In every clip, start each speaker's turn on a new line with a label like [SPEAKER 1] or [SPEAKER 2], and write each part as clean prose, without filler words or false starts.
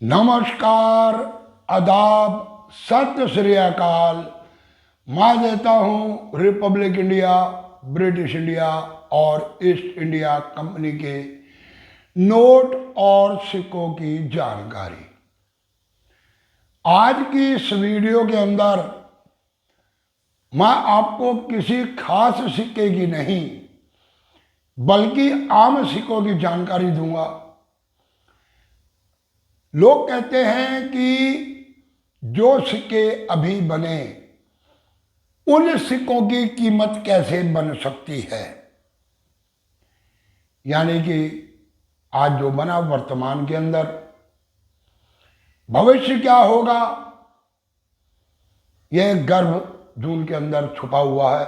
[SPEAKER 1] नमस्कार, आदाब, सत श्री अकाल। मैं देता हूं रिपब्लिक इंडिया, ब्रिटिश इंडिया और ईस्ट इंडिया कंपनी के नोट और सिक्कों की जानकारी। आज की इस वीडियो के अंदर मैं आपको किसी खास सिक्के की नहीं बल्कि आम सिक्कों की जानकारी दूंगा। लोग कहते हैं कि जो सिक्के अभी बने उन सिक्कों की कीमत कैसे बन सकती है, यानी कि आज जो बना वर्तमान के अंदर भविष्य क्या होगा, यह गर्भ जून के अंदर छुपा हुआ है।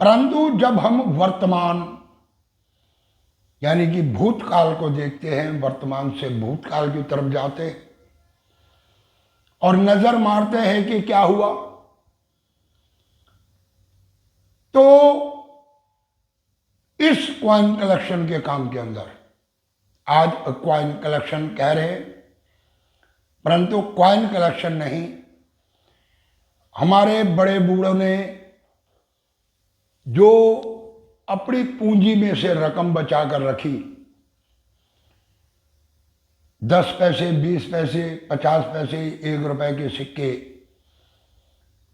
[SPEAKER 1] परंतु जब हम वर्तमान यानी कि भूतकाल को देखते हैं, वर्तमान से भूतकाल की तरफ जाते हैं और नजर मारते हैं कि क्या हुआ, तो इस क्वाइन कलेक्शन के काम के अंदर आज क्वाइन कलेक्शन कह रहे हैं, परंतु क्वाइन कलेक्शन नहीं। हमारे बड़े बूढ़ों ने जो अपनी पूंजी में से रकम बचा कर रखी, 10 पैसे, 20 पैसे, 50 पैसे, 1 रुपए के सिक्के,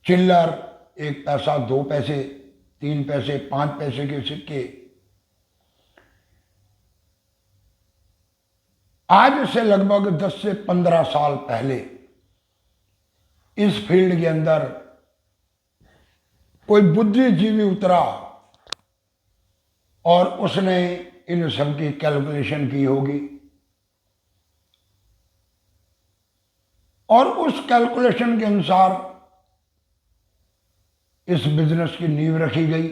[SPEAKER 1] चिल्लर, 1 पैसा, 2 पैसे, 3 पैसे, 5 पैसे के सिक्के, आज से लगभग 10 से 15 साल पहले इस फील्ड के अंदर कोई बुद्धिजीवी उतरा और उसने इन सब की कैलकुलेशन की होगी और उस कैलकुलेशन के अनुसार इस बिजनेस की नींव रखी गई।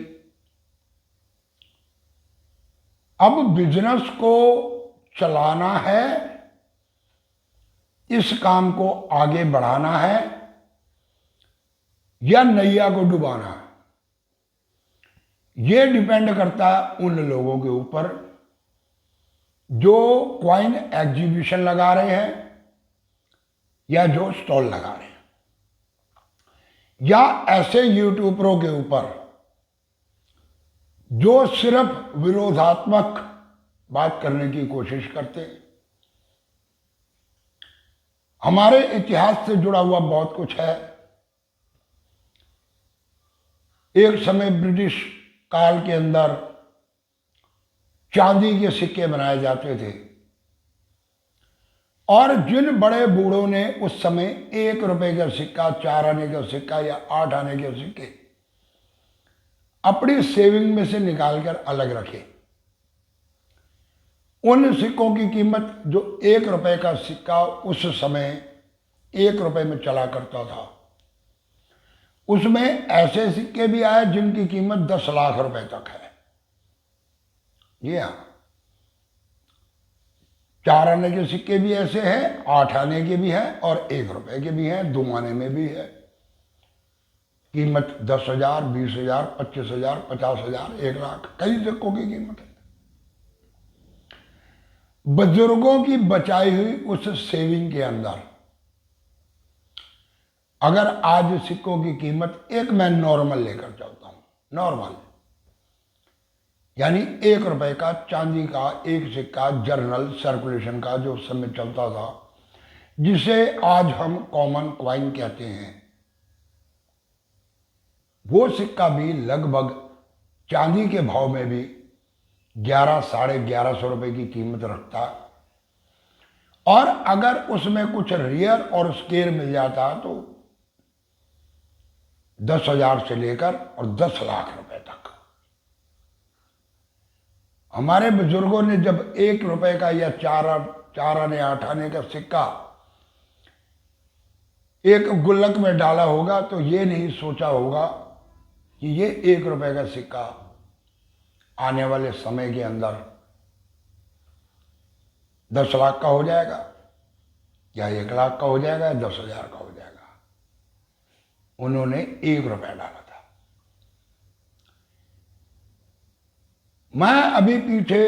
[SPEAKER 1] अब बिजनेस को चलाना है, इस काम को आगे बढ़ाना है या नैया को डुबाना है, यह डिपेंड करता है उन लोगों के ऊपर जो क्वाइन एग्जीबिशन लगा रहे हैं या जो स्टॉल लगा रहे हैं, या ऐसे यूट्यूबरों के ऊपर जो सिर्फ विरोधात्मक बात करने की कोशिश करते हैं। हमारे इतिहास से जुड़ा हुआ बहुत कुछ है। एक समय ब्रिटिश काल के अंदर चांदी के सिक्के बनाए जाते थे और जिन बड़े बूढ़ों ने उस समय 1 रुपए का सिक्का, 4 आने का सिक्का या 8 आने के सिक्के अपनी सेविंग में से निकालकर अलग रखे, उन सिक्कों की कीमत जो 1 रुपए का सिक्का उस समय 1 रुपए में चला करता था, उसमें ऐसे सिक्के भी आए जिनकी कीमत 10 लाख रुपए तक है। ये 4 आने के सिक्के भी ऐसे हैं, 8 आने के भी हैं और 1 रुपए के भी हैं, 2 आने में भी है। कीमत 10,000, 20,000, 25,000, 50,000, 1 लाख, कई सिक्कों की कीमत है। बुजुर्गों की बचाई हुई उस सेविंग के अंदर अगर आज सिक्कों की कीमत, एक मैं नॉर्मल लेकर चलता हूं, नॉर्मल यानी 1 रुपए का चांदी का एक सिक्का जर्नल सर्कुलेशन का जो उस समय चलता था, जिसे आज हम कॉमन क्वाइन कहते हैं, वो सिक्का भी लगभग चांदी के भाव में भी 11, साढ़े 1100 रुपए की कीमत रखता। और अगर उसमें कुछ रियर और स्केयर मिल जाता तो 10,000 से लेकर और 10 लाख रुपए तक। हमारे बुजुर्गों ने जब 1 रुपए का या 4 आने, 8 आने का सिक्का एक गुल्लक में डाला होगा तो ये नहीं सोचा होगा कि ये 1 रुपए का सिक्का आने वाले समय के अंदर 10 लाख का हो जाएगा या 1 लाख का हो जाएगा या 10,000 का हो जाएगा। उन्होंने 1 रुपया डाला था। मैं अभी पीछे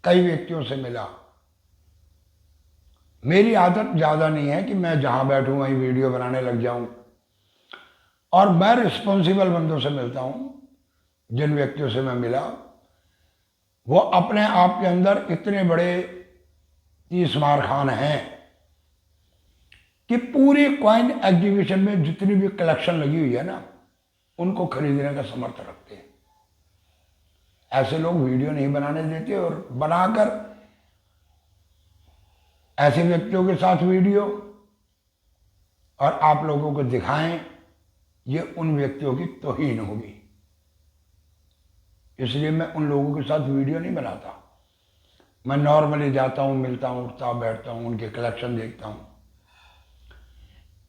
[SPEAKER 1] कई व्यक्तियों से मिला मेरी आदत ज़्यादा नहीं है कि मैं जहाँ बैठूँ वहीं वीडियो बनाने लग जाऊँ, और मैं रिस्पॉन्सिबल बंदों से मिलता हूँ। जिन व्यक्तियों से मैं मिला वो अपने आप के अंदर इतने बड़े 30 खान हैं कि पूरी कॉइन एग्जीबिशन में जितनी भी कलेक्शन लगी हुई है ना, उनको खरीदने का समर्थ रखते हैं। ऐसे लोग वीडियो नहीं बनाने देते, और बनाकर ऐसे व्यक्तियों के साथ वीडियो और आप लोगों को दिखाएं, ये उन व्यक्तियों की तौहीन होगी। इसलिए मैं उन लोगों के साथ वीडियो नहीं बनाता। मैं नॉर्मली जाता हूँ, मिलता हूँ, उठता बैठता हूँ, उनके कलेक्शन देखता हूँ।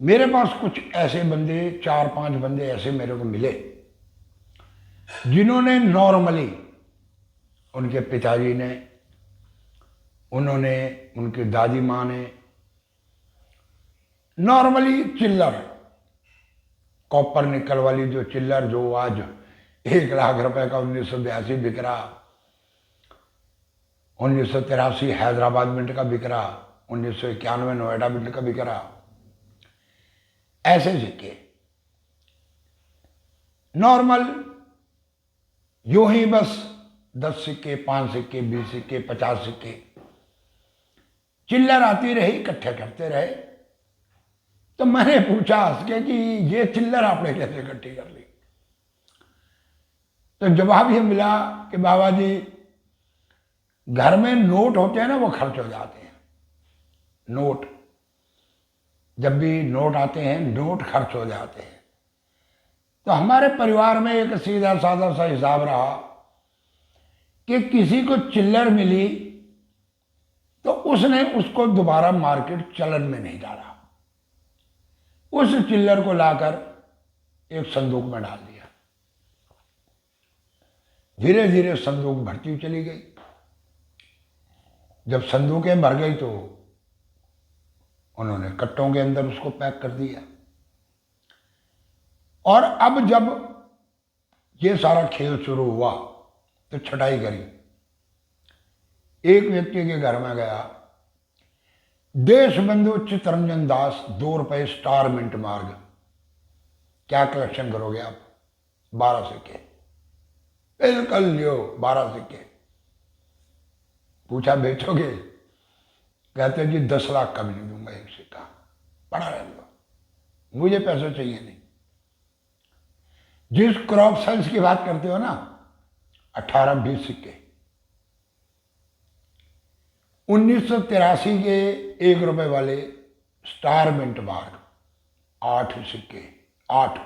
[SPEAKER 1] मेरे पास कुछ ऐसे बंदे, 4-5 बंदे ऐसे मेरे को मिले जिन्होंने नॉर्मली, उनके पिताजी ने, उन्होंने, उनकी दादी माँ ने नॉर्मली चिल्लर, कॉपर निकल वाली जो चिल्लर जो आज 1 लाख रुपए का 1982 बिक रहा, 1983 हैदराबाद मिंट का बिक रहा, 1991 नोएडा मिंट का बिक रहा, ऐसे सिक्के नॉर्मल यूं ही बस 10 सिक्के, 5 सिक्के, 20 सिक्के, 50 सिक्के, चिल्लर आती रही, इकट्ठे करते रहे। तो मैंने पूछा हंस के कि ये चिल्लर आपने कैसे इकट्ठी कर ली? तो जवाब ये मिला कि बाबा जी, घर में नोट होते हैं ना, वो खर्च हो जाते हैं। नोट, जब भी नोट आते हैं, नोट खर्च हो जाते हैं। तो हमारे परिवार में एक सीधा साधा सा हिसाब रहा कि किसी को चिल्लर मिली तो उसने उसको दोबारा मार्केट चलन में नहीं डाला, उस चिल्लर को लाकर एक संदूक में डाल दिया। धीरे धीरे संदूक भरती चली गई। जब संदूकें भर गई तो उन्होंने कट्टों के अंदर उसको पैक कर दिया। और अब जब ये सारा खेल शुरू हुआ तो छटाई करी। एक व्यक्ति के घर में गया, देशबंधु चित्तरंजन दास, 2 रुपए स्टार मिंट मार्ग, क्या कलेक्शन करोगे आप? 12 सिक्के। बिल्कुल लियो, 12 सिक्के। पूछा बेचोगे? कहते जी 10 लाख का भी नहीं दूंगा एक सिक्का, पड़ा रह लो, मुझे पैसे चाहिए नहीं। जिस क्रॉप साइंस की बात करते हो ना, 18-20 सिक्के। 1983 के 1 रुपए वाले स्टार मिंट मार्क, 8 सिक्के, 8,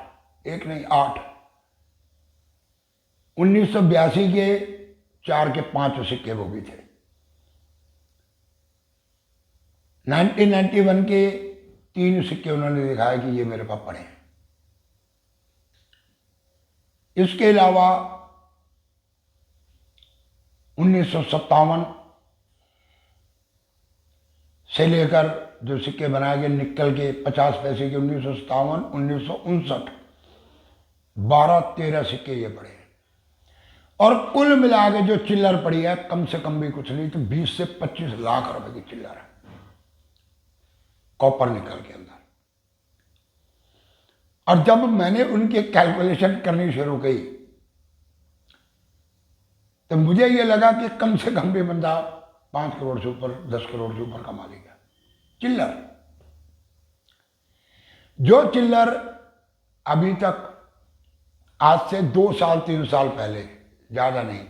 [SPEAKER 1] एक नहीं 8। 1982 के 4 के 5 सिक्के वो भी थे। 1991 के 3 सिक्के उन्होंने दिखाया कि ये मेरे पास पड़े हैं। इसके अलावा 1957 से लेकर जो सिक्के बनाए गए निकल के 50 पैसे के, 1957, 1959, 12-13 सिक्के ये पड़े हैं। और कुल मिला के जो चिल्लर पड़ी है, कम से कम भी कुछ नहीं तो 20 से 25 लाख रुपए की चिल्लर है, कॉपर निकल के अंदर। और जब मैंने उनकी कैलकुलेशन करनी शुरू की तो मुझे ये लगा कि कम से कम भी बंदा 5 करोड़ से ऊपर, 10 करोड़ से ऊपर कमा लेगा। चिल्लर, जो चिल्लर अभी तक, आज से 2 साल 3 साल पहले, ज्यादा नहीं,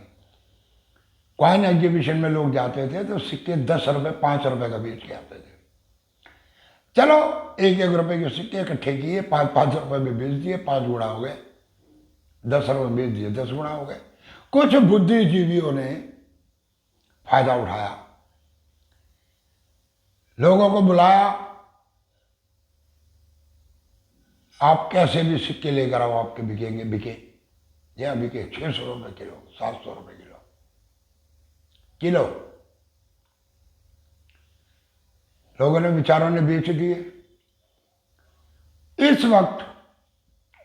[SPEAKER 1] कॉइन एग्जीबिशन में लोग जाते थे तो सिक्के 10 रुपए 5 रुपए का बेच के आते थे। चलो 1-1 रुपए के सिक्के इकट्ठे किए, 5-5 रुपए में बेच दिए, 5 गुणा हो गए। 10 रुपए बेच दिए, 10 गुणा हो गए। कुछ बुद्धिजीवियों ने फायदा उठाया, लोगों को बुलाया, आप कैसे भी सिक्के लेकर आओ, आपके बिकेंगे। बिके, यह बिके 600 रुपए किलो, 700 रुपए किलो। लोगों ने, बेचारों ने बेच दिए। इस वक्त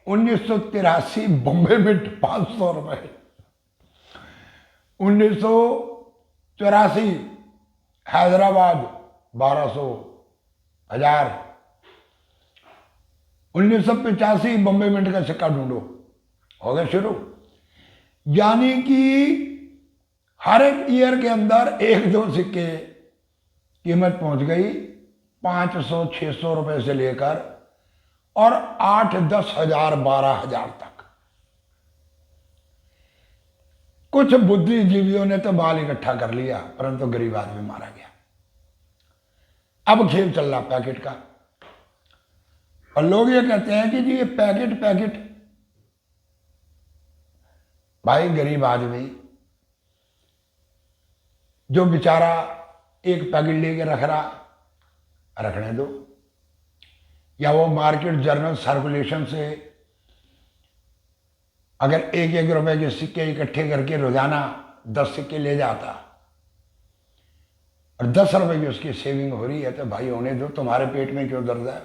[SPEAKER 1] 1983 बॉम्बे मिंट 500 रुपए, 1984 हैदराबाद 1200, हजार। 1985 बॉम्बे मिंट का सिक्का ढूंढो, हो गया शुरू। यानी कि हर एक ईयर के अंदर एक दो सिक्के कीमत पहुंच गई 500-600 रुपए से लेकर और 8-10 हजार 12 हजार तक। कुछ बुद्धिजीवियों ने तो बाल इकट्ठा कर लिया, परंतु गरीब आदमी मारा गया। अब खेल चल रहा पैकेट का, और लोग ये कहते हैं कि जी ये पैकेट पैकेट। भाई गरीब आदमी जो बेचारा एक पैकेट लेके रख रहा, रखने दो, या वो मार्केट जर्नल सर्कुलेशन से अगर 1-1 रुपए के सिक्के इकट्ठे करके रोजाना 10 सिक्के ले जाता और 10 रुपए की उसकी सेविंग हो रही है, तो भाई होने दो, तुम्हारे पेट में क्यों दर्द है।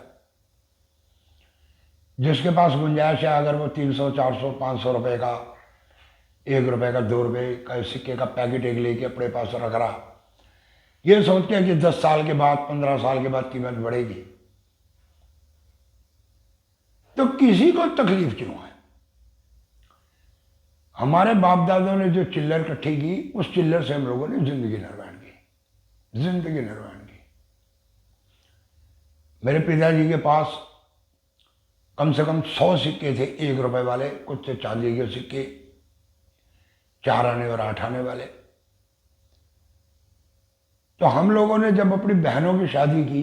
[SPEAKER 1] जिसके पास गुंजाइश है, अगर वो 300-400-500 रुपए का, 1 रुपए का, 2 रुपए का सिक्के का पैकेट एक लेके अपने पास रख रहा, ये सोच के कि 10 साल के बाद, 15 साल के बाद कीमत बढ़ेगी, तो किसी को तकलीफ क्यों है। हमारे बाप दादों ने जो चिल्लर इकट्ठी की, उस चिल्लर से हम लोगों ने जिंदगी निर्माण की, जिंदगी निर्माण की। मेरे पिताजी के पास कम से कम 100 सिक्के थे 1 रुपए वाले, कुछ थे चांदी के सिक्के 4 आने और 8 आने वाले। तो हम लोगों ने जब अपनी बहनों की शादी की,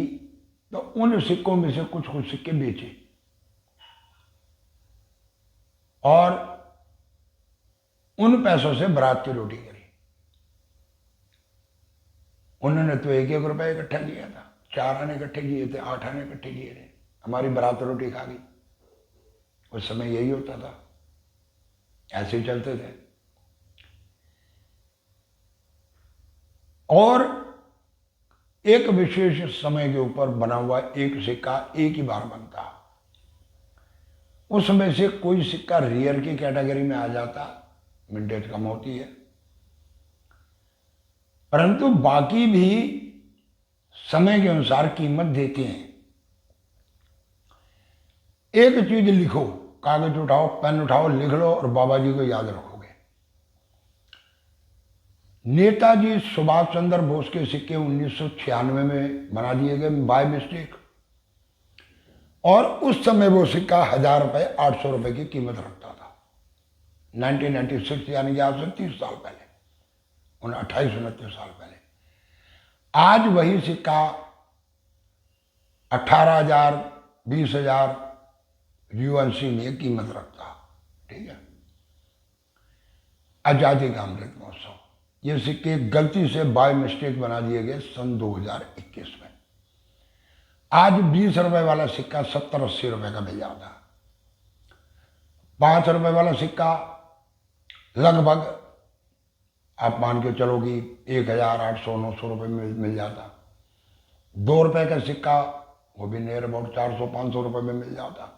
[SPEAKER 1] तो उन सिक्कों में से कुछ कुछ सिक्के बेचे, और उन पैसों से बारात की रोटी करी। उन्होंने तो 1-1 रुपए इकट्ठा किया था, 4 आने इकट्ठे किए थे, 8 आने इकट्ठे किए थे, हमारी बारात रोटी खा गई। उस समय यही होता था, ऐसे ही चलते थे। और एक विशेष समय के ऊपर बना हुआ एक सिक्का एक ही बार बनता, उसमें से कोई सिक्का रियर की कैटेगरी में आ जाता, विंटेज कम होती है, परंतु बाकी भी समय के अनुसार कीमत देते हैं। एक चीज लिखो, कागज उठाओ, पेन उठाओ, लिख लो और बाबा जी को याद रखोगे। नेताजी सुभाष चंद्र बोस के सिक्के 1996 में बना दिए गए बाय मिस्टेक, और उस समय वो सिक्का 1000 रुपए 800 रुपए की कीमत रखता था। 1996 यानी कि आज से 30 साल पहले, 28-29 साल पहले। आज वही सिक्का 18,000 20,000 UNC में कीमत रखता। ठीक है। आजादी का अमृत महोत्सव, ये सिक्के गलती से बाय मिस्टेक बना दिए गए सन 2021 में। आज 20 रुपए वाला सिक्का 70-80 रुपए का मिल जाता। 5 रुपए वाला सिक्का लगभग आप मान के चलो कि 1,800-900 रुपए में मिल जाता। 2 रुपए का सिक्का वो भी नियर अबाउट 400-500 रुपए में मिल जाता।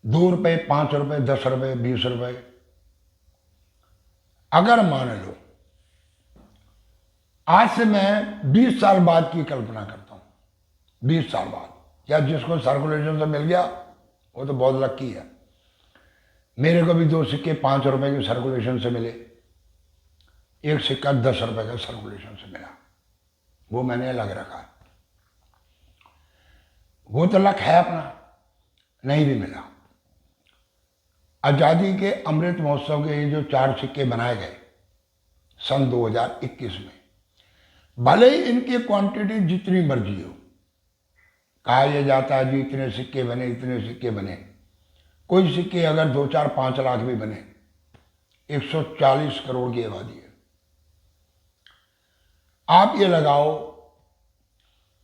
[SPEAKER 1] 2 रुपए, 5 रुपए, 10 रुपए, 20 रुपए। अगर मान लो आज से मैं 20 साल बाद की कल्पना करता हूं, 20 साल बाद, या जिसको सर्कुलेशन से मिल गया वो तो बहुत लकी है। मेरे को भी 2 सिक्के 5 रुपए के सर्कुलेशन से मिले, एक सिक्का 10 रुपए का सर्कुलेशन से मिला, वो मैंने अलग रखा। वो तो लक है अपना, नहीं भी मिला। आजादी के अमृत महोत्सव के ये जो 4 सिक्के बनाए गए सन 2021 में, भले ही इनकी क्वांटिटी जितनी मर्जी हो, कहा यह जाता है जी इतने सिक्के बने, इतने सिक्के बने। कोई सिक्के अगर 2-4-5 लाख भी बने, 140 करोड़ की आबादी है। आप ये लगाओ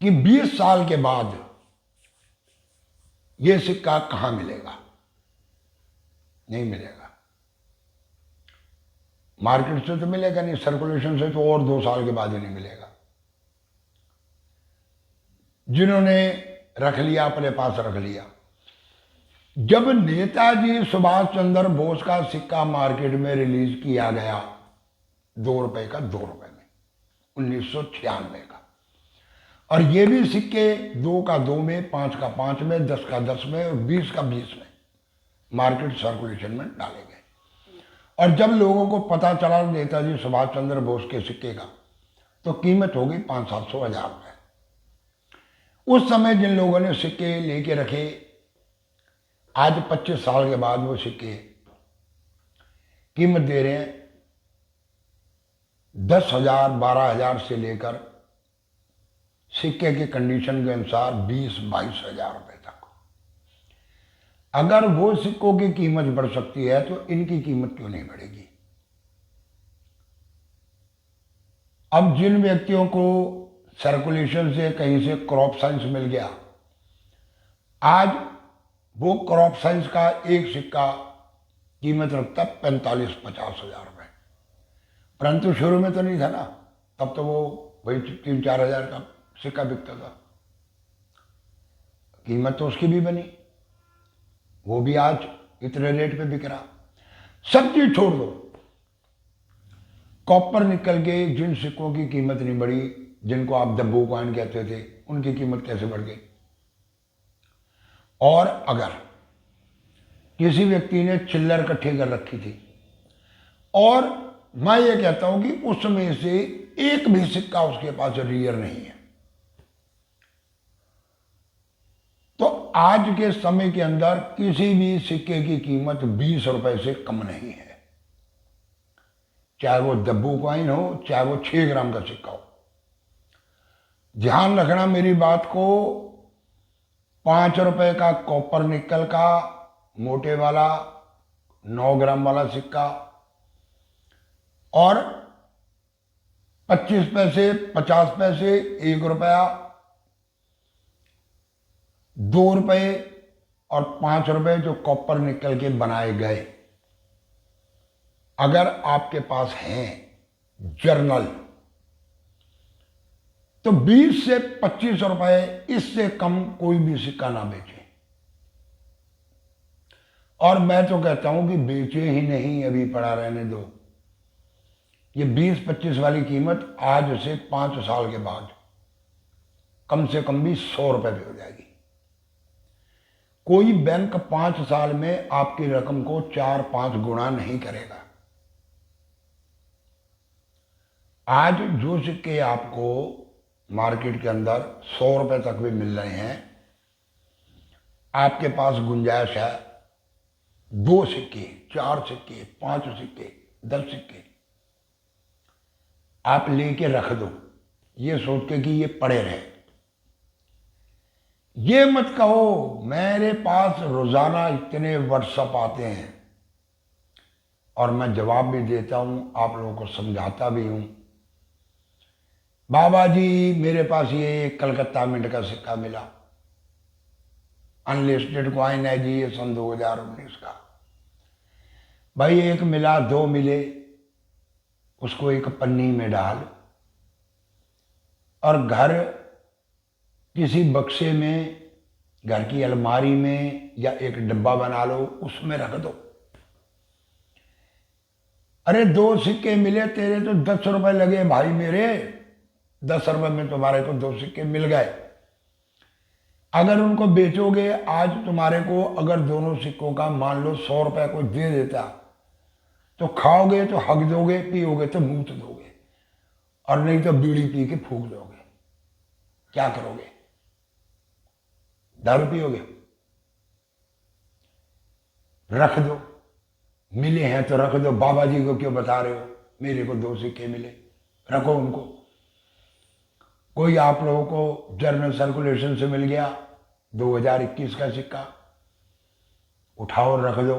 [SPEAKER 1] कि 20 साल के बाद ये सिक्का कहां मिलेगा? नहीं मिलेगा। मार्केट से तो मिलेगा नहीं, सर्कुलेशन से तो और 2 साल के बाद ही नहीं मिलेगा। जिन्होंने रख लिया अपने पास रख लिया। जब नेताजी सुभाष चंद्र बोस का सिक्का मार्केट में रिलीज किया गया 2 रुपए का, 2 रुपए में, 1996 का। और ये भी सिक्के 2 का 2 में, 5 का 5 में, 10 का 10 में और 20 का 20 में मार्केट सर्कुलेशन में डाले गए। और जब लोगों को पता चला नेताजी सुभाष चंद्र बोस के सिक्के का, तो कीमत हो गई 500-700 हजार रुपये। उस समय जिन लोगों ने सिक्के लेके रखे, आज 25 साल के बाद वो सिक्के कीमत दे रहे हैं 10,000, 12,000 से लेकर सिक्के के कंडीशन के अनुसार 20-22 हजार रुपये तक। अगर वो सिक्कों की कीमत बढ़ सकती है तो इनकी कीमत क्यों नहीं बढ़ेगी? अब जिन व्यक्तियों को सर्कुलेशन से कहीं से क्रॉप साइंस मिल गया, आज वो क्रॉप साइंस का एक सिक्का कीमत रखता 45-50 हजार रुपये। परंतु शुरू में तो नहीं था ना, तब तो वो वही 3-4 हजार का सिक्का बिकता था। कीमत तो उसकी भी बनी, वो भी आज इतने रेट पे बिक रहा। सब चीज छोड़ दो, कॉपर निकल के जिन सिक्कों की कीमत नहीं बढ़ी, जिनको आप डब्बू कॉइन कहते थे, उनकी कीमत कैसे बढ़ गई? और अगर किसी व्यक्ति ने चिल्लर इकट्ठी कर रखी थी, और मैं ये कहता हूं कि उसमें से एक भी सिक्का उसके पास रियल नहीं है, तो आज के समय के अंदर किसी भी सिक्के की कीमत 20 रुपए से कम नहीं है, चाहे वो डब्बू कॉइन हो, चाहे वो 6 ग्राम का सिक्का हो। ध्यान रखना मेरी बात को, 5 रुपए का कॉपर निकल का मोटे वाला 9 ग्राम वाला सिक्का, और 25 पैसे, 50 पैसे, 1 रुपया, 2 रुपए और 5 रुपए जो कॉपर निकल के बनाए गए, अगर आपके पास हैं जर्नल, तो 20 से 25 रुपए, इससे कम कोई भी सिक्का ना बेचे। और मैं तो कहता हूं कि बेचे ही नहीं, अभी पड़ा रहने दो। ये 20-25 वाली कीमत आज से 5 साल के बाद कम से कम भी 100 रुपए पे हो जाएगी। कोई बैंक 5 साल में आपकी रकम को 4-5 गुना नहीं करेगा। आज जो सिक्के आपको मार्केट के अंदर 100 रुपए तक भी मिल रहे हैं, आपके पास गुंजाइश है 2 सिक्के, 4 सिक्के, 5 सिक्के, 10 सिक्के आप लेके रख दो, ये सोच के कि ये पड़े रहे। ये मत कहो मेरे पास रोजाना इतने व्हाट्सएप आते हैं, और मैं जवाब भी देता हूं, आप लोगों को समझाता भी हूं, बाबा जी मेरे पास ये कलकत्ता मिंट का सिक्का मिला, अनलिस्टेड कॉइन है जी, ये सन 2019 का। भाई एक मिला, 2 मिले, उसको एक पन्नी में डाल और घर किसी बक्से में, घर की अलमारी में या एक डब्बा बना लो, उसमें रख दो। अरे 2 सिक्के मिले, तेरे तो 10 रुपए लगे भाई मेरे, 10 रुपए में तुम्हारे को 2 सिक्के मिल गए। अगर उनको बेचोगे, आज तुम्हारे को अगर दोनों सिक्कों का मान लो 100 रुपए को दे देता, तो खाओगे तो हक दोगे, पियोगे तो मूत दोगे, और नहीं तो बीड़ी पी के फूंक दोगे। क्या करोगे? दारू पियोगे? रख दो, मिले हैं तो रख दो। बाबा जी को क्यों बता रहे हो मेरे को 2 सिक्के मिले? रखो उनको। कोई आप लोगों को जर्नल सर्कुलेशन से मिल गया 2021 का सिक्का, उठाओ रख दो।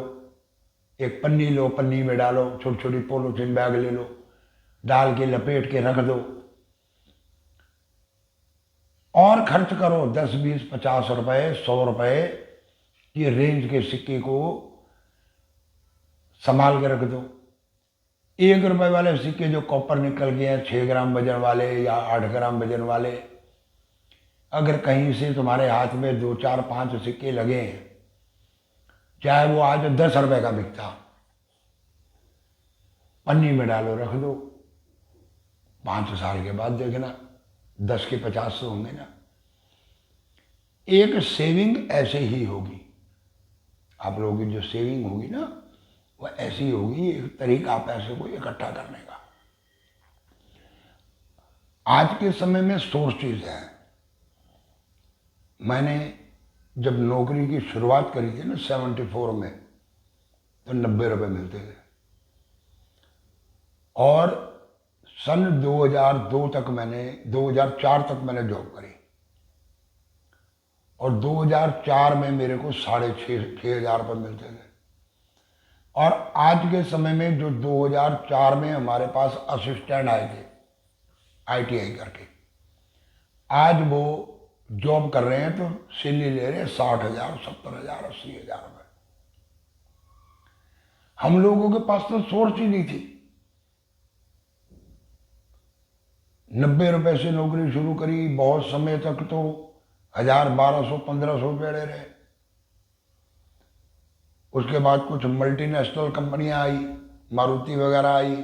[SPEAKER 1] एक पन्नी लो, पन्नी में डालो, छोटी छोटी पोलोथीन बैग ले लो, डाल के लपेट के रख दो, और खर्च करो 10, 20, 50 रुपए, 100 रुपए की रेंज के सिक्के को संभाल के रख दो। 1 रुपए वाले सिक्के जो कॉपर निकल गए हैं, 6 ग्राम वजन वाले या 8 ग्राम वजन वाले, अगर कहीं से तुम्हारे हाथ में 2, 4, 5 सिक्के लगे हैं, चाहे वो आज 10 रुपए का बिकता, पन्नी में डालो रख दो, 5 साल के बाद देखना 10 के 50 तो होंगे ना। एक सेविंग ऐसे ही होगी, आप लोगों की जो सेविंग होगी ना वह ऐसी होगी, एक तरीका पैसे को इकट्ठा करने का। आज के समय में सोर्सेज हैं। मैंने जब नौकरी की शुरुआत करी थी ना 74 में, तो 90 रुपये मिलते थे, और सन 2002 तक मैंने 2004 तक मैंने जॉब करी, और 2004 में मेरे को 6,500 रुपये मिलते थे। और आज के समय में जो 2004 में हमारे पास असिस्टेंट आए थे ITI करके, आज वो जॉब कर रहे हैं तो सैलरी ले रहे हैं 60,000, 70,000, 80,000 रुपये। हम लोगों के पास तो सोर्स ही नहीं थी। 90 रुपये से नौकरी शुरू करी, बहुत समय तक तो 1,000, 1,200, 1,500 रुपये ले रहे। उसके बाद कुछ मल्टीनेशनल कंपनियां आई, मारुति वगैरह आई,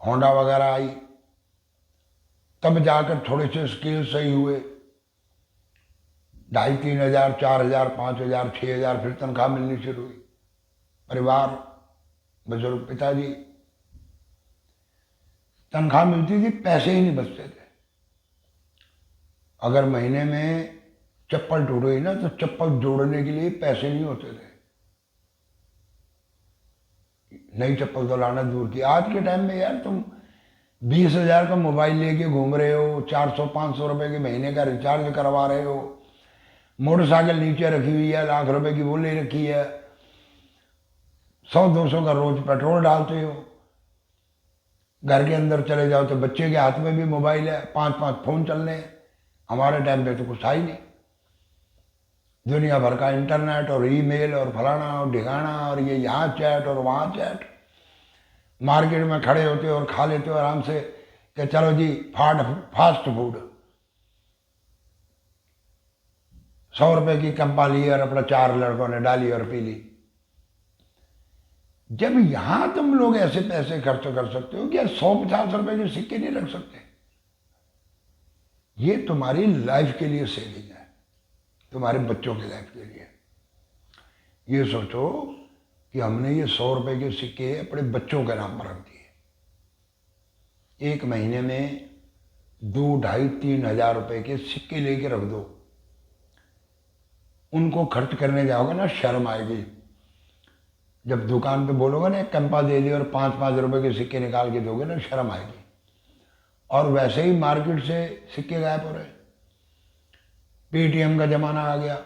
[SPEAKER 1] होंडा वगैरह आई, तब जाकर थोड़े से स्किल सही हुए। 2,500, 3,000, 4,000, 5,000, 6,000 फिर तनख्वाह मिलनी शुरू हुई। परिवार, बुजुर्ग पिताजी, तनख्वाह मिलती थी, पैसे ही नहीं बचते थे। अगर महीने में चप्पल टूट गई ना तो चप्पल जोड़ने के लिए पैसे नहीं होते थे। नई चप्पल तो लाना दूर की। आज के टाइम में यार तुम 20,000 का मोबाइल लेके घूम रहे हो, 400-500 रुपए के महीने का रिचार्ज करवा रहे हो, मोटरसाइकिल नीचे रखी हुई है, लाख रुपए की वो ले रखी है, 100-200 का रोज पेट्रोल डालते हो। घर के अंदर चले जाओ तो बच्चे के हाथ में भी मोबाइल है, 5-5 फोन चल रहे हैं। हमारे टाइम पे तो कुछ था ही नहीं। दुनिया भर का इंटरनेट और ईमेल और फलाना और ढिकाना, और ये यहाँ चैट और वहाँ चैट। मार्केट में खड़े होते हो और खा लेते हो आराम से कि चलो जी फास्ट फूड, 100 रुपए की कंपा ली और अपना 4 लड़कों ने डाली और पी ली। जब यहां तुम लोग ऐसे पैसे खर्च कर सकते हो, क्या 100-50 रुपए के सिक्के नहीं रख सकते? ये तुम्हारी लाइफ के लिए सेविंग है, तुम्हारे बच्चों की लाइफ के लिए। ये सोचो कि हमने ये 100 रुपए के सिक्के अपने बच्चों के नाम पर रख दिए। एक महीने में 2, 2,500, 3,000 रुपए के सिक्के लेके रख दो। उनको खर्च करने जाओगे ना शर्म आएगी। जब दुकान पे बोलोगे ना एक कंपा दे दिए और 5-5 रुपए के सिक्के निकाल के दोगे ना, शर्म आएगी। और वैसे ही मार्केट से सिक्के गायब हो रहे। पेटीएम का जमाना आ गया,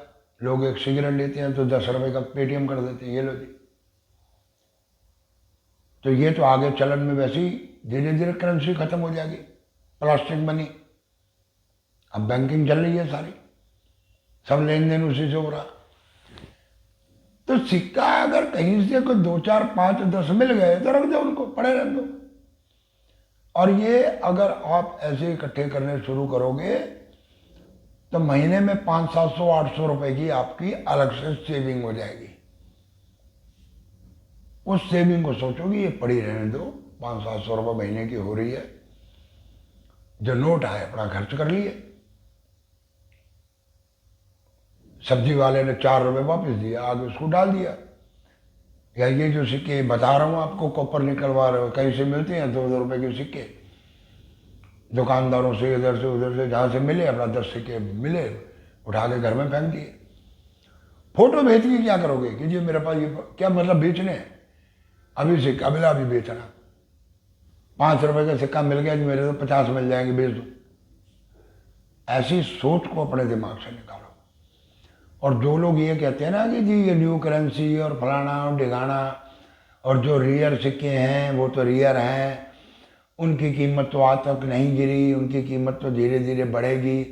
[SPEAKER 1] लोग एक सिगरेट लेते हैं तो 10 रुपए का पेटीएम कर देते हैं, ये लो जी। तो ये तो आगे चलन में वैसे ही धीरे धीरे करेंसी खत्म हो जाएगी, प्लास्टिक मनी। अब बैंकिंग चल रही है सारी, सब लेन देन उसी से हो रहा। तो सिक्का अगर कहीं से कोई 2, 4, 5, 10 मिल गए तो रख दो, उनको पड़े रख दो। और ये अगर आप ऐसे इकट्ठे करने शुरू करोगे तो महीने में 500, 700, 800 रुपए की आपकी अलग से सेविंग हो जाएगी। उस सेविंग को सोचोगे ये पड़ी रहने दो, 500-700 रुपये महीने की हो रही है, जो नोट आए अपना खर्च कर लिए। सब्जी वाले ने 4 रुपये वापस दिया, आगे उसको डाल दिया। या ये जो सिक्के बता रहा हूँ आपको, कॉपर निकलवा रहे हो, कहीं से मिलते हैं 2-2 रुपये के सिक्के, दुकानदारों से इधर से उधर से जहाँ से मिले, अपना 10 सिक्के मिले, उठा के घर में फेंक दिए। फोटो भेज के क्या करोगे कि जी मेरे पास ये, क्या मतलब बेचने? अभी सिक्का मिला अभी बेचना। 5 रुपए का सिक्का मिल गया जी, मेरे तो 50 मिल जाएंगे, बेच दो। ऐसी सोच को अपने दिमाग से निकालो। और जो लोग ये कहते हैं ना कि जी ये न्यू करेंसी और फलाना और ढिगाना, और जो रियर सिक्के हैं वो तो रियर हैं, उनकी कीमत तो आज तक नहीं गिरी, उनकी कीमत तो धीरे धीरे बढ़ेगी,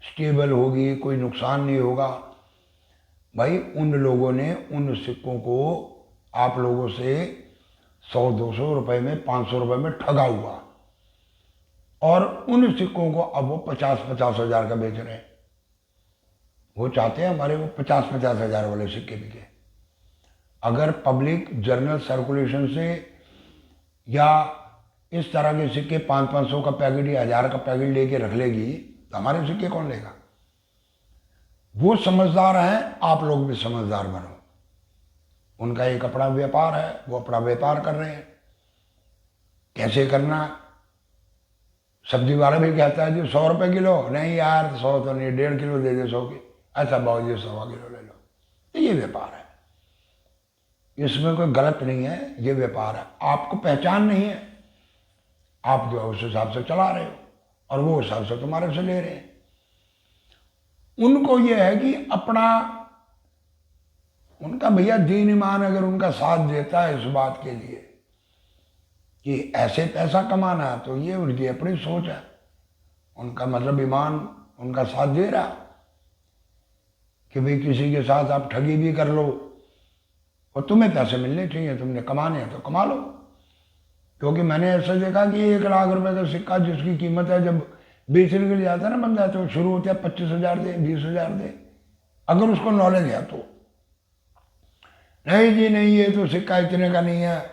[SPEAKER 1] स्टेबल होगी, कोई नुकसान नहीं होगा। भाई उन लोगों ने उन सिक्कों को आप लोगों से 100-200 रुपए में, 500 रुपए में ठगा हुआ, और उन सिक्कों को अब वो 50-50 हजार का बेच रहे हैं। वो चाहते हैं हमारे वो 50-50 हजार वाले सिक्के बिके। अगर पब्लिक जनरल सर्कुलेशन से या इस तरह के सिक्के 500-500 का पैकेट या 1000 का पैकेट लेके रख लेगी तो हमारे सिक्के कौन लेगा? वो समझदार हैं, आप लोग भी समझदार बनो। उनका एक अपना व्यापार है, वो अपना व्यापार कर रहे हैं। कैसे करना? सब्जी वाला भी कहता है जी 100 रुपये किलो, नहीं यार 100 तो नहीं, 1.5 किलो दे दे 100 की। अच्छा बाबू जी 100 किलो ले लो। तो ये व्यापार है, इसमें कोई गलत नहीं है, ये व्यापार है। आपको पहचान नहीं है, आप जो है उस हिसाब से चला रहे हो और वो हिसाब से तुम्हारे से ले रहे हैं। उनको ये है कि अपना, उनका भैया दीन ईमान अगर उनका साथ देता है इस बात के लिए कि ऐसे पैसा कमाना है, तो ये उनकी अपनी सोच है। उनका मतलब ईमान उनका साथ दे रहा कि भाई किसी के साथ आप ठगी भी कर लो और तुम्हें पैसे मिलने चाहिए, तुमने कमाने हैं तो कमा लो। क्योंकि मैंने ऐसा देखा कि 1 लाख रुपए का सिक्का जिसकी कीमत है, जब बेचने के लिए जाता है ना बंदा, तो शुरू होता है 25,000 दे, 20,000 दे, अगर उसको नॉलेज है तो। नहीं जी नहीं, ये तो सिक्का इतने का नहीं है,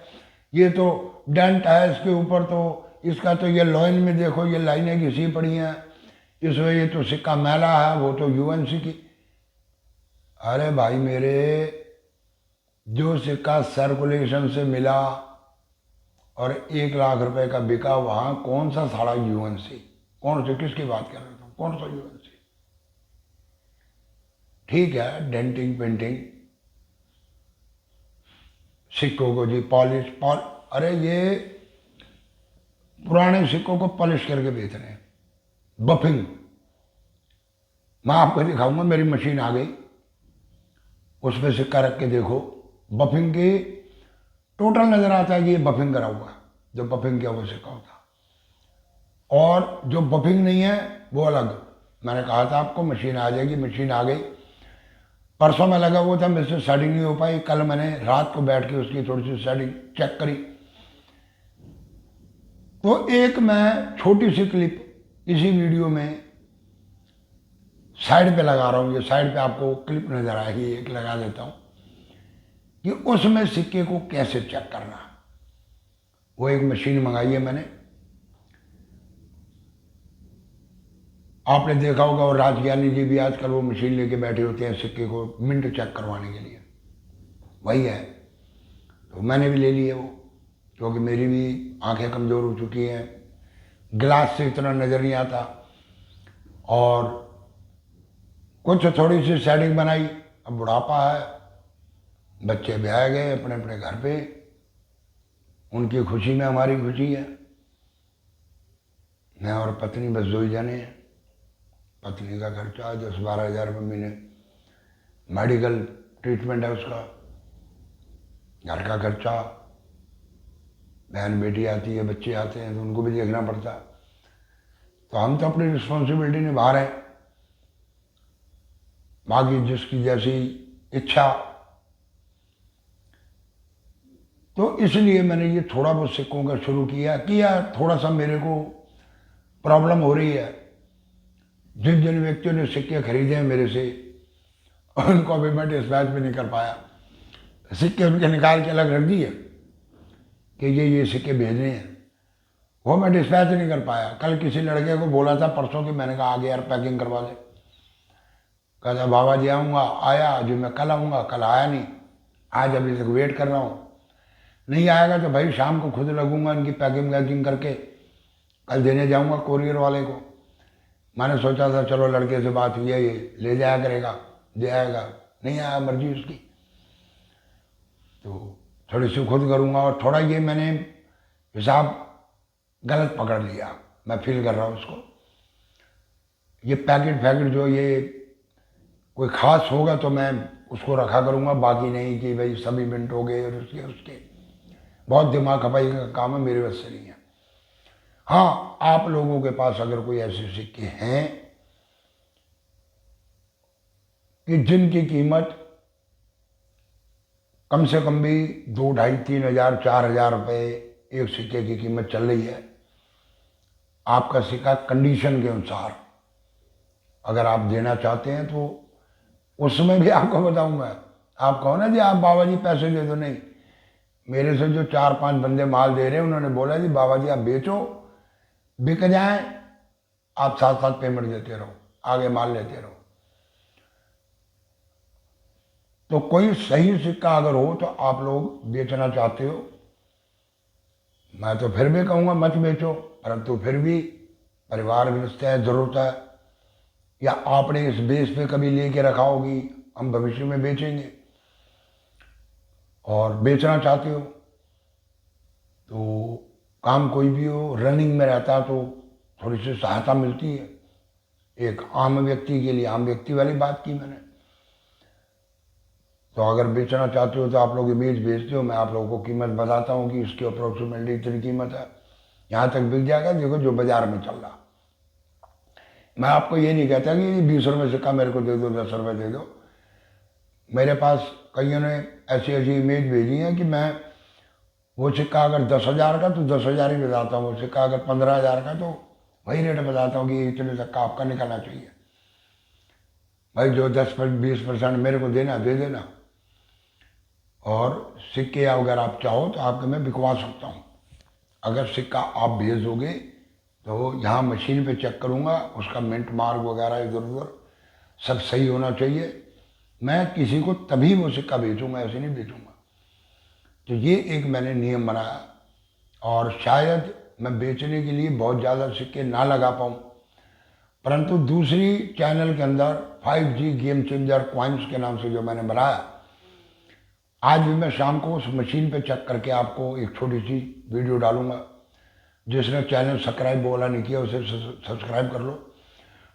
[SPEAKER 1] ये तो डेंट है इसके ऊपर, तो इसका तो ये लॉइन में देखो ये लाइनें घिसी पड़ी हैं, इस वजह ये तो सिक्का मैला है, वो तो यूएनसी की। अरे भाई मेरे, जो सिक्का सर्कुलेशन से मिला और 1 लाख रुपए का बिका, वहां कौन सा साड़ा यूएनसी? कौन से, किसकी बात कर रहे हो? कौन सा यूएनसी? ठीक है डेंटिंग पेंटिंग, सिक्कों को जी पॉलिश अरे ये पुराने सिक्कों को पॉलिश करके बेच रहे हैं, बफिंग। मैं आपको दिखाऊंगा, मेरी मशीन आ गई, उसमें सिक्का रख के देखो, बफिंग की टोटल नजर आता है कि ये बफिंग करा हुआ है। जो बफिंग किया वो सिक्का होता, और जो बफिंग नहीं है वो अलग। मैंने कहा था आपको मशीन आ जाएगी, मशीन आ गई। परसों में लगा हुआ था, मेरे से सेटिंग नहीं हो पाई। कल मैंने रात को बैठ के उसकी थोड़ी सी सेटिंग चेक करी, तो एक मैं छोटी सी क्लिप इसी वीडियो में साइड पे लगा रहा हूँ। ये साइड पे आपको क्लिप नजर आएगी, एक लगा देता हूँ कि उसमें सिक्के को कैसे चेक करना। वो एक मशीन मंगाई है मैंने, आपने देखा होगा, और राजज्ञानी जी भी आजकल वो मशीन लेके बैठे होते हैं सिक्के को मिंट चेक करवाने के लिए, वही है। तो मैंने भी ले ली है वो, क्योंकि मेरी भी आंखें कमज़ोर हो चुकी हैं, ग्लास से इतना नज़र नहीं आता, और कुछ थोड़ी सी सेटिंग बनाई। अब बुढ़ापा है, बच्चे ब्याह गए अपने अपने घर पे, उनकी खुशी में हमारी खुशी है। मैं और पत्नी बस 2 ही जाने हैं। पत्नी का खर्चा 10-12 हज़ार रुपये महीने, मेडिकल ट्रीटमेंट है उसका, घर का खर्चा, बहन बेटी आती है, बच्चे आते हैं तो उनको भी देखना पड़ता है। तो हम तो अपनी रिस्पॉन्सिबिलिटी निभा रहे हैं, बाकी जिसकी जैसी इच्छा। तो इसलिए मैंने ये थोड़ा बहुत सिक्कों का शुरू किया। थोड़ा सा मेरे को प्रॉब्लम हो रही है। जिन जिन व्यक्तियों ने सिक्के खरीदे हैं मेरे से, उनको अभी मैं डिस्पैच भी नहीं कर पाया। सिक्के उनके निकाल के अलग रख दिए कि ये सिक्के भेजने हैं, वो मैं डिस्पैच नहीं कर पाया। कल किसी लड़के को बोला था परसों की, मैंने कहा आगे यार पैकिंग करवा दे। कहता बाबा जी आऊँगा, आया जो मैं कल आऊँगा, कल आया नहीं, आज अभी तक वेट कर रहा हूँ। नहीं आएगा तो भाई शाम को खुद लगूंगा इनकी पैकिंग वैकिंग करके, कल देने जाऊँगा कोरियर वाले को। मैंने सोचा था चलो लड़के से बात हुई है, ये ले जाया करेगा, दे आएगा, नहीं आया मर्जी उसकी। तो थोड़ी सी खुद करूँगा, और थोड़ा ये मैंने हिसाब गलत पकड़ लिया, मैं फील कर रहा हूँ उसको। ये पैकेट जो ये कोई ख़ास होगा तो मैं उसको रखा करूँगा, बाकी नहीं कि भाई सभी मिनट हो गए और उसके बहुत दिमाग खपाई का काम है, मेरे वश से नहीं है। हाँ, आप लोगों के पास अगर कोई ऐसे सिक्के हैं कि जिनकी कीमत कम से कम भी 2, 2.5, 3 हज़ार, 4 हज़ार रुपये एक सिक्के की कीमत चल रही है, आपका सिक्का कंडीशन के अनुसार अगर आप देना चाहते हैं तो उसमें भी आपको बताऊंगा। आप कहो ना जी आप बाबा जी पैसे दे दो, नहीं, मेरे से जो 4-5 बंदे माल दे रहे हैं उन्होंने बोला जी बाबा जी आप बेचो, बिक जाए, आप साथ साथ पेमेंट देते रहो, आगे माल लेते रहो। तो कोई सही सिक्का अगर हो तो आप लोग बेचना चाहते हो, मैं तो फिर भी कहूँगा मत बेचो, परंतु फिर भी परिवार गृहस्थ है, जरूरत है, या आपने इस बेस पे कभी लेके रखा होगी, हम भविष्य में बेचेंगे और बेचना चाहते हो तो काम कोई भी हो रनिंग में रहता है तो थोड़ी सी सहायता मिलती है। एक आम व्यक्ति के लिए, आम व्यक्ति वाली बात की मैंने। तो अगर बेचना चाहते हो तो आप लोग इमेज भेजते हो, मैं आप लोगों को कीमत बताता हूँ कि इसकी अप्रोक्सीमेटली इतनी कीमत है, यहाँ तक बिक जाएगा, देखो जो बाजार में चल रहा। मैं आपको ये नहीं कहता कि 20 रुपये सिक्का मेरे को दे दो, 10 रुपये दे दो। मेरे पास कईयों ने ऐसी ऐसी इमेज भेजी है कि मैं वो सिक्का अगर 10,000 का तो 10,000 ही बताता हूँ, वो सिक्का अगर 15,000 का तो वही रेट बताता हूँ कि इतने तक का आपका निकलना चाहिए। भाई जो 10-20% मेरे को देना दे देना, और सिक्के अगर आप चाहो तो आपके मैं बिकवा सकता हूँ। अगर सिक्का आप भेज दोगे तो यहाँ मशीन पे चेक करूँगा, उसका मिंट मार्क वगैरह इधर उधर सब सही होना चाहिए। मैं किसी को तभी वो सिक्का बेचूंगा, ऐसे नहीं बेचूंगा। तो ये एक मैंने नियम बनाया, और शायद मैं बेचने के लिए बहुत ज़्यादा सिक्के ना लगा पाऊँ, परंतु दूसरी चैनल के अंदर 5G गेम चेंजर कॉइन्स के नाम से जो मैंने बनाया, आज भी मैं शाम को उस मशीन पे चेक करके आपको एक छोटी सी वीडियो डालूंगा। जिसने चैनल सब्सक्राइब वाला नहीं किया उसे सब्सक्राइब कर लो।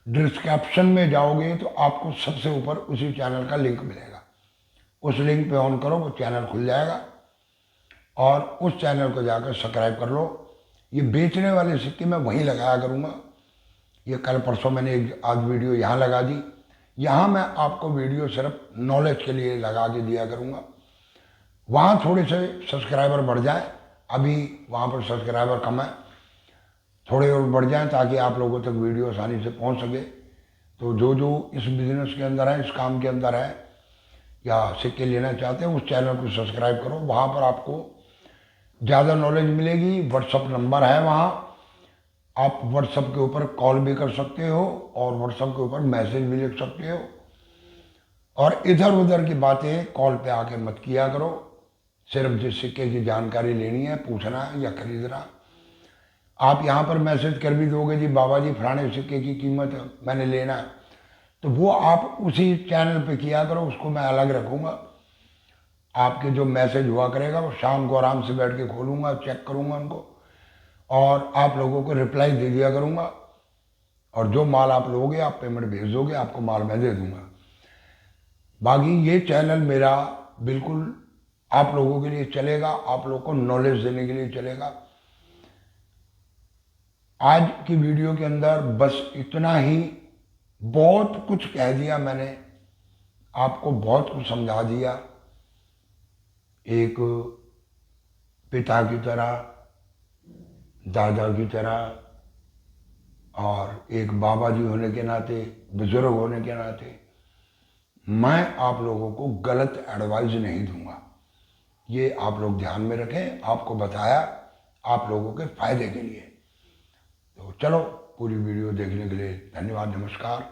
[SPEAKER 1] डिस्क्रिप्शन में जाओगे तो आपको सबसे ऊपर उसी चैनल का लिंक मिलेगा, उस लिंक पे ऑन करो, वो चैनल खुल जाएगा और उस चैनल को जाकर सब्सक्राइब कर लो। ये बेचने वाले सिक्के मैं वहीं लगाया करूँगा। ये कल परसों मैंने एक आज वीडियो यहाँ लगा दी, यहाँ मैं आपको वीडियो सिर्फ नॉलेज के लिए लगा के दिया करूँगा। वहाँ थोड़े से सब्सक्राइबर बढ़ जाए, अभी वहाँ पर सब्सक्राइबर कम है, थोड़े और बढ़ जाएं ताकि आप लोगों तक वीडियो आसानी से पहुँच सके। तो जो जो इस बिज़नेस के अंदर है, इस काम के अंदर है, या सिक्के लेना चाहते हैं, उस चैनल को सब्सक्राइब करो। वहाँ पर आपको ज़्यादा नॉलेज मिलेगी। व्हाट्सअप नंबर है वहाँ, आप व्हाट्सअप के ऊपर कॉल भी कर सकते हो और व्हाट्सअप के ऊपर मैसेज भी लिख सकते हो। और इधर उधर की बातें कॉल पे आके मत किया करो, सिर्फ जिस सिक्के की जानकारी लेनी है, पूछना है या खरीदना। आप यहाँ पर मैसेज कर भी दोगे जी बाबा जी फलाने सिक्के की कीमत मैंने लेना है, तो वो आप उसी चैनल पे किया करो, उसको मैं अलग रखूँगा। आपके जो मैसेज हुआ करेगा वो शाम को आराम से बैठ के खोलूँगा, चेक करूँगा उनको, और आप लोगों को रिप्लाई दे दिया करूँगा। और जो माल आप लोगे आप पेमेंट भेज दोगे, आपको माल मैं दे दूँगा। बाकी ये चैनल मेरा बिल्कुल आप लोगों के लिए चलेगा, आप लोगों को नॉलेज देने के लिए चलेगा। आज की वीडियो के अंदर बस इतना ही, बहुत कुछ कह दिया मैंने, आपको बहुत कुछ समझा दिया। एक पिता की तरह, दादा की तरह, और एक बाबा जी होने के नाते, बुजुर्ग होने के नाते, मैं आप लोगों को गलत एडवाइस नहीं दूंगा। ये आप लोग ध्यान में रखें, आपको बताया आप लोगों के फायदे के लिए। तो चलो, पूरी वीडियो देखने के लिए धन्यवाद, नमस्कार।